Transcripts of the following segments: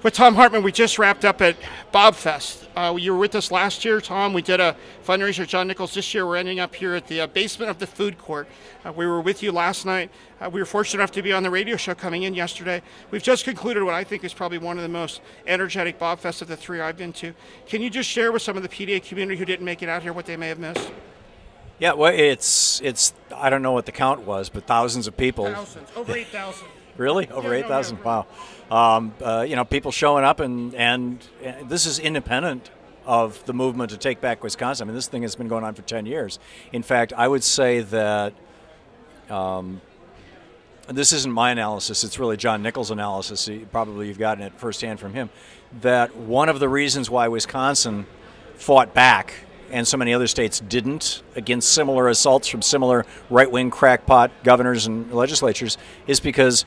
With Thom Hartmann, we just wrapped up at Bobfest. You were with us last year, Tom. We did a fundraiser at John Nichols. This year we're ending up here at the basement of the food court. We were with you last night. We were fortunate enough to be on the radio show coming in yesterday. We've just concluded what I think is probably one of the most energetic Bobfests of the three I've been to. Can you just share with some of the PDA community who didn't make it out here what they may have missed? Yeah, well, it's I don't know what the count was, but thousands of people. Thousands, over 8,000. Really? Over 8,000? Yeah. Wow. You know, people showing up, and this is independent of the movement to take back Wisconsin. I mean, this thing has been going on for 10 years. In fact, I would say that this isn't my analysis. It's really John Nichols' analysis. Probably you've gotten it firsthand from him, that one of the reasons why Wisconsin fought back and so many other states didn't against similar assaults from similar right-wing crackpot governors and legislatures is because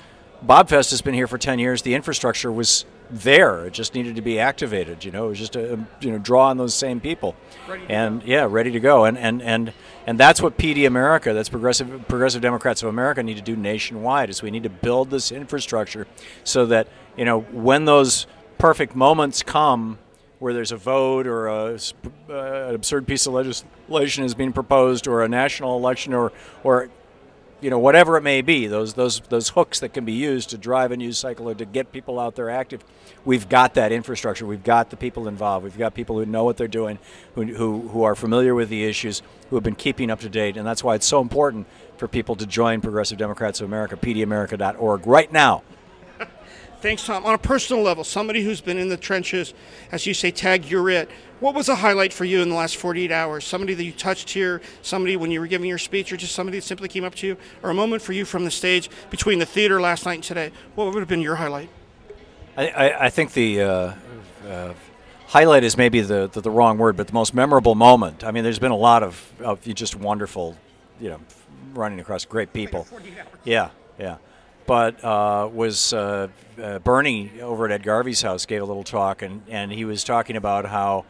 Bobfest has been here for 10 years. The infrastructure was there. It just needed to be activated. You know, it was just to draw on those same people, ready to go. And that's what PD America, that's Progressive Democrats of America, need to do nationwide. Is we need to build this infrastructure so that when those perfect moments come, where there's a vote or an absurd piece of legislation is being proposed, or a national election, or whatever it may be, those hooks that can be used to drive a news cycle or to get people out there active. We've got that infrastructure. We've got the people involved. We've got people who know what they're doing, who are familiar with the issues, who have been keeping up to date, and that's why it's so important for people to join Progressive Democrats of America, pdamerica.org, right now. Thanks, Tom. On a personal level, somebody who's been in the trenches, as you say, tag you're it. What was a highlight for you in the last 48 hours? Somebody that you touched here, somebody when you were giving your speech, or just somebody that simply came up to you, or a moment for you from the stage between the theater last night and today? What would have been your highlight? I think the highlight is maybe the wrong word, but the most memorable moment. I mean, there's been a lot of just wonderful, running across great people. Like 48 hours. Yeah. But was Bernie over at Ed Garvey's house gave a little talk, and he was talking about how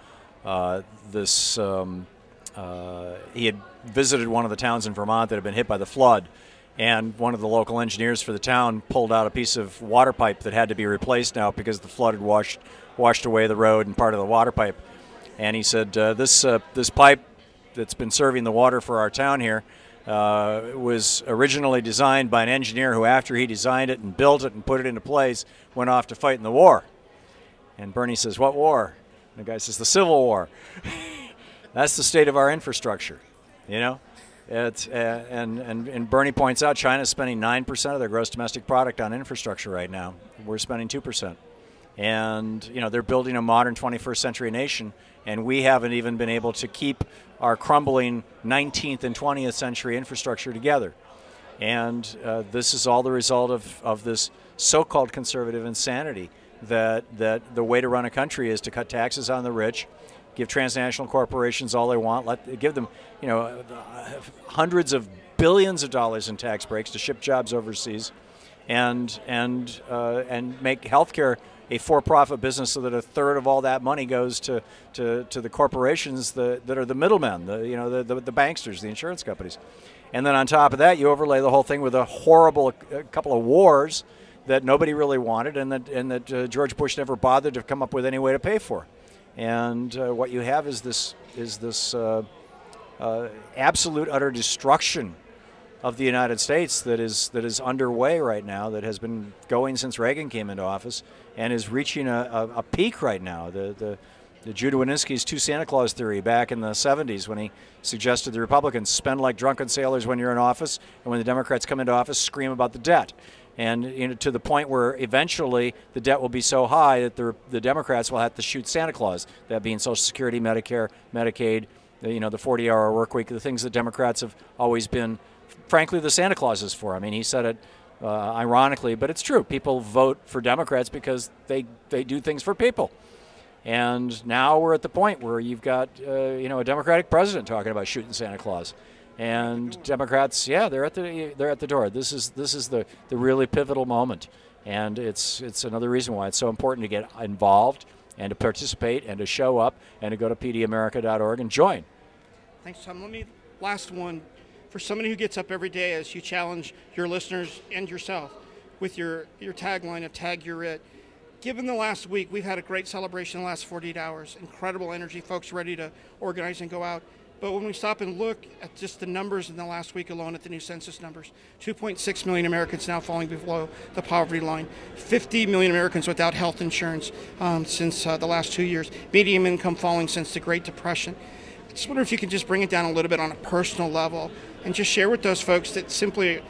he had visited one of the towns in Vermont that had been hit by the flood, and one of the local engineers for the town pulled out a piece of water pipe that had to be replaced now because the flood had washed away the road and part of the water pipe. And he said, this pipe that's been serving the water for our town here was originally designed by an engineer who, after he designed it and built it and put it into place, went off to fight in the war. And Bernie says, "What war?" And the guy says, "The Civil War." That's the state of our infrastructure, It's and Bernie points out China's spending 9% of their gross domestic product on infrastructure right now. We're spending 2%. And they're building a modern 21st century nation, and we haven't even been able to keep our crumbling 19th and 20th century infrastructure together. And this is all the result of this so-called conservative insanity that the way to run a country is to cut taxes on the rich, give transnational corporations all they want, give them hundreds of billions of dollars in tax breaks to ship jobs overseas, and make healthcare a for-profit business so that a third of all that money goes to the corporations that are the middlemen, the banksters, the insurance companies. And then on top of that, you overlay the whole thing with a horrible couple of wars that nobody really wanted, and that George Bush never bothered to come up with any way to pay for. And what you have is this absolute utter destruction of the United States that is underway right now, that has been going since Reagan came into office, and is reaching a peak right now. The Judah Wanniski's two Santa Claus theory back in the 70s, when he suggested the Republicans spend like drunken sailors when you're in office, and when the Democrats come into office, scream about the debt. And to the point where eventually the debt will be so high that the Democrats will have to shoot Santa Claus, that being Social Security, Medicare, Medicaid, the 40-hour work week, the things that Democrats have always been, frankly, the Santa Clauses for. I mean, he said it ironically, but it's true. People vote for Democrats because they do things for people. And now we're at the point where you've got a Democratic president talking about shooting Santa Claus, and Democrats, they're at the door. This is the really pivotal moment, and it's another reason why it's so important to get involved and to participate and to show up and to go to pdamerica.org and join. Thanks, Tom. Last one. For somebody who gets up every day as you challenge your listeners and yourself with your tagline of Tag You're It, Given the last week, we've had a great celebration in the last 48 hours. Incredible energy, folks ready to organize and go out. But when we stop and look at just the numbers in the last week alone, at the new census numbers, 2.6 million Americans now falling below the poverty line, 50 million Americans without health insurance since the last 2 years, median income falling since the Great Depression. I just wonder if you can just bring it down a little bit on a personal level and just share with those folks that simply,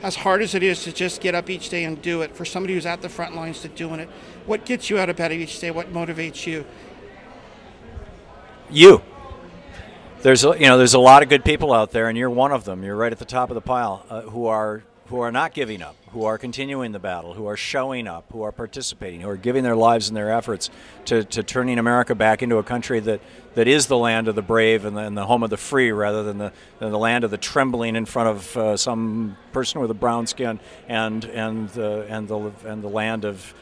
as hard as it is to just get up each day and do it, for somebody who's at the front lines to doing it, what gets you out of bed each day? What motivates you? You. There's a lot of good people out there, and you're one of them. You're right at the top of the pile, who are not giving up, who are continuing the battle, who are showing up, who are participating, who are giving their lives and their efforts to turning America back into a country that is the land of the brave and the home of the free, rather than the land of the trembling in front of some person with a brown skin and the land of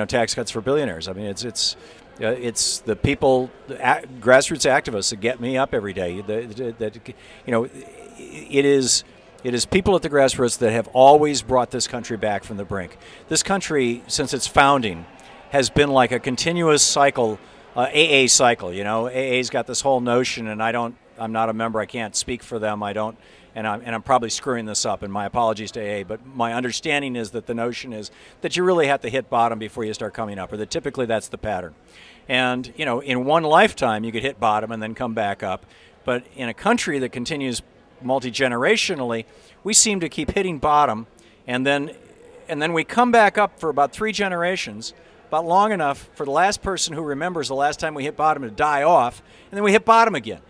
tax cuts for billionaires. I mean, it's the people, grassroots activists that get me up every day. It is people at the grassroots that have always brought this country back from the brink. This country, since its founding, has been like a continuous cycle, AA cycle. AA's got this whole notion, and I'm not a member. I can't speak for them. And I'm probably screwing this up, and my apologies to AA, but my understanding is that the notion is that you really have to hit bottom before you start coming up, or that typically that's the pattern. And, in one lifetime you could hit bottom and then come back up, but in a country that continues multi-generationally, we seem to keep hitting bottom, and then we come back up for about 3 generations, about long enough for the last person who remembers the last time we hit bottom to die off, and then we hit bottom again.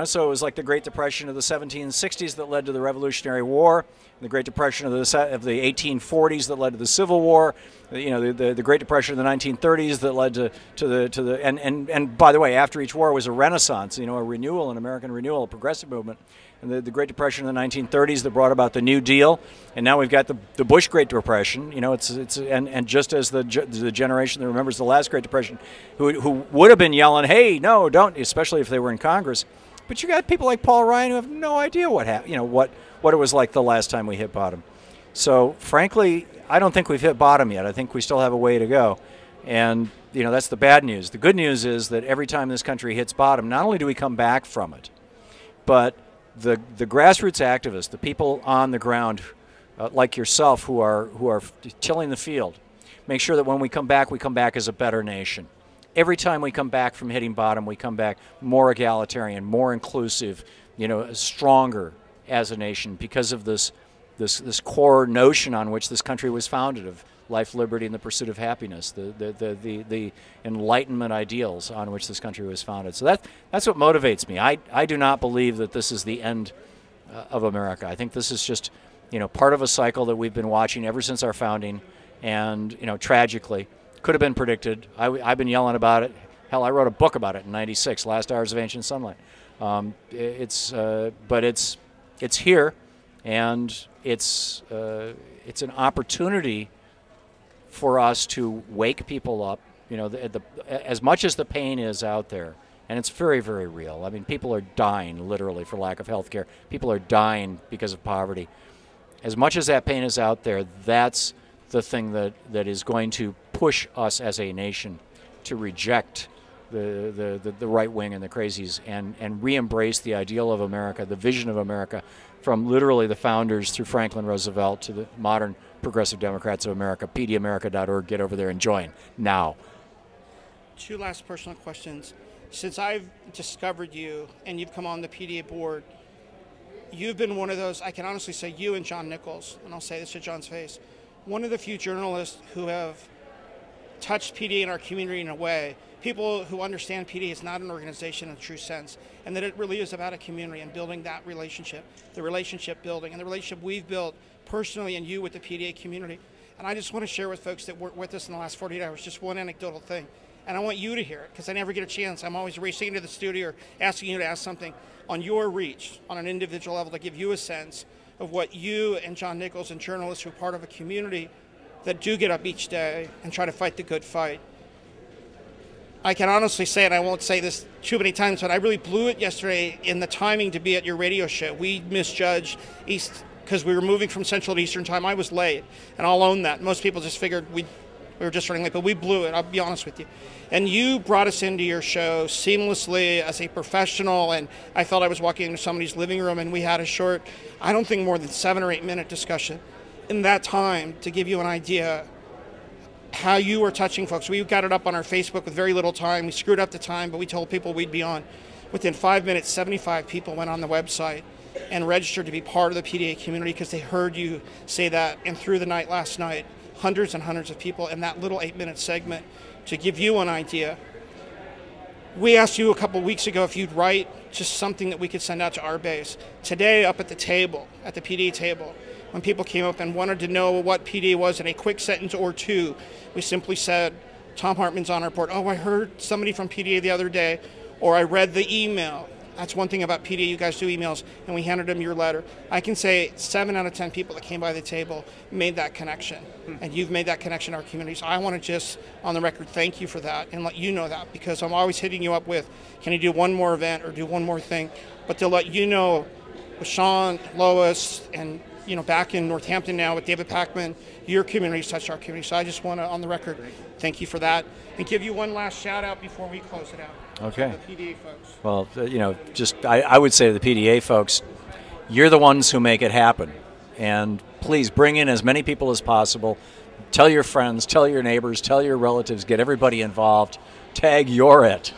So it was like the Great Depression of the 1760s that led to the Revolutionary War, the Great Depression of the 1840s that led to the Civil War, the Great Depression of the 1930s that led to and by the way, after each war was a renaissance, a renewal, an American renewal, a progressive movement. And the Great Depression of the 1930s that brought about the New Deal, and now we've got the Bush Great Depression. And just as the generation that remembers the last Great Depression, who would have been yelling, "Hey, no, don't!" especially if they were in Congress. But you got people like Paul Ryan who have no idea what happened, what it was like the last time we hit bottom. So frankly, I don't think we've hit bottom yet. I think we still have a way to go. And that's the bad news. The good news is that every time this country hits bottom, not only do we come back from it, but the grassroots activists, the people on the ground, like yourself, who are tilling the field, make sure that when we come back as a better nation. Every time we come back from hitting bottom, we come back more egalitarian, more inclusive, stronger as a nation because of this core notion on which this country was founded of life, liberty, and the pursuit of happiness, the Enlightenment ideals on which this country was founded. So that's what motivates me. I do not believe that this is the end of America. I think this is just part of a cycle that we've been watching ever since our founding, and tragically could have been predicted. I've been yelling about it. Hell, I wrote a book about it in '96, Last Hours of Ancient Sunlight. But it's here, and it's an opportunity for us to wake people up. As much as the pain is out there, and it's very, very real. I mean, people are dying literally for lack of health care. People are dying because of poverty. As much as that pain is out there, that's the thing that is going to push us as a nation to reject the right wing and the crazies and re-embrace the ideal of America, the vision of America, from literally the founders through Franklin Roosevelt to the modern Progressive Democrats of America. PDAmerica.org. Get over there and join now. 2 last personal questions. Since I've discovered you and you've come on the PDA board, you've been one of those, I can honestly say, you and John Nichols, and I'll say this to John's face, one of the few journalists who have touched PDA in our community in a way, people who understand PDA is not an organization in a true sense, and that it really is about a community and building that relationship, the relationship building, and the relationship we've built personally and you with the PDA community. And I just want to share with folks that were with us in the last 48 hours just one anecdotal thing. And I want you to hear it, because I never get a chance. I'm always racing into the studio or asking you to ask something on your reach, on an individual level, to give you a sense of what you and John Nichols and journalists who are part of a community that do get up each day and try to fight the good fight. I can honestly say, and I won't say this too many times, but I really blew it yesterday in the timing to be at your radio show. We misjudged because we were moving from Central to Eastern time. I was late, and I'll own that. Most people just figured we'd We were just running late, but we blew it, I'll be honest with you. And you brought us into your show seamlessly as a professional, and I felt I was walking into somebody's living room, and we had a short, I don't think more than 7 or 8 minute discussion. In that time, to give you an idea how you were touching folks, we got it up on our Facebook with very little time. We screwed up the time, but we told people we'd be on. Within 5 minutes, 75 people went on the website and registered to be part of the PDA community because they heard you say that. And through the night last night, hundreds and hundreds of people in that little 8-minute segment. To give you an idea, we asked you a couple weeks ago if you'd write just something that we could send out to our base. Today, up at the table, at the PDA table, when people came up and wanted to know what PDA was in a quick sentence or two, we simply said, Thom Hartmann's on our board. Oh, I heard somebody from PDA the other day, or I read the email. That's one thing about PDA, you guys do emails, and we handed them your letter. I can say 7 out of 10 people that came by the table made that connection, and you've made that connection in our community. So I want to just, on the record, thank you for that and let you know that, because I'm always hitting you up with, can you do one more event or do one more thing? But to let you know, with Sean, Lois, and back in Northampton now with David Packman, your community's touched our community. So I just want to, on the record, thank you for that, and give you one last shout out before we close it out. Okay. To the PDA folks. Well, I would say to the PDA folks, you're the ones who make it happen. And please bring in as many people as possible. Tell your friends, tell your neighbors, tell your relatives, get everybody involved. Tag, you're it.